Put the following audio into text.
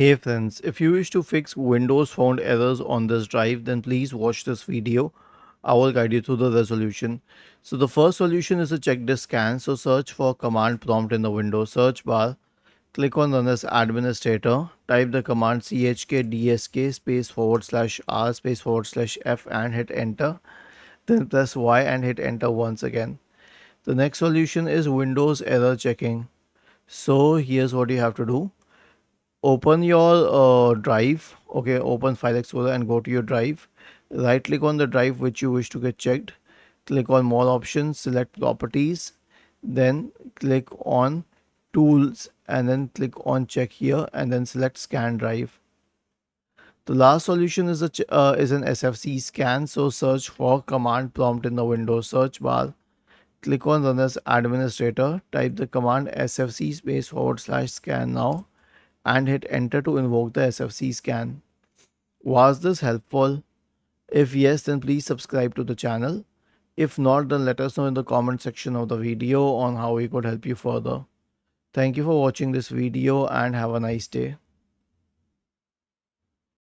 Hey friends, if you wish to fix Windows found errors on this drive, then please watch this video. I will guide you through the resolution. So the first solution is to check disk scan. So search for command prompt in the Windows search bar. Click on run as administrator. Type the command chkdsk space forward slash r space forward slash f and hit enter. Then press Y and hit enter once again. The next solution is Windows error checking. So here's what you have to do. Open your drive. Okay, open File Explorer and go to your drive. Right click on the drive which you wish to get checked. Click on more options, select properties, then click on tools and then click on check here and then select scan drive. The last solution is is an SFC scan. So search for command prompt in the Windows search bar. Click on run as administrator. Type the command sfc space forward slash scan now and hit enter to invoke the SFC scan. Was this helpful? If yes, then please subscribe to the channel. If not, then let us know in the comment section of the video on how we could help you further. Thank you for watching this video and have a nice day.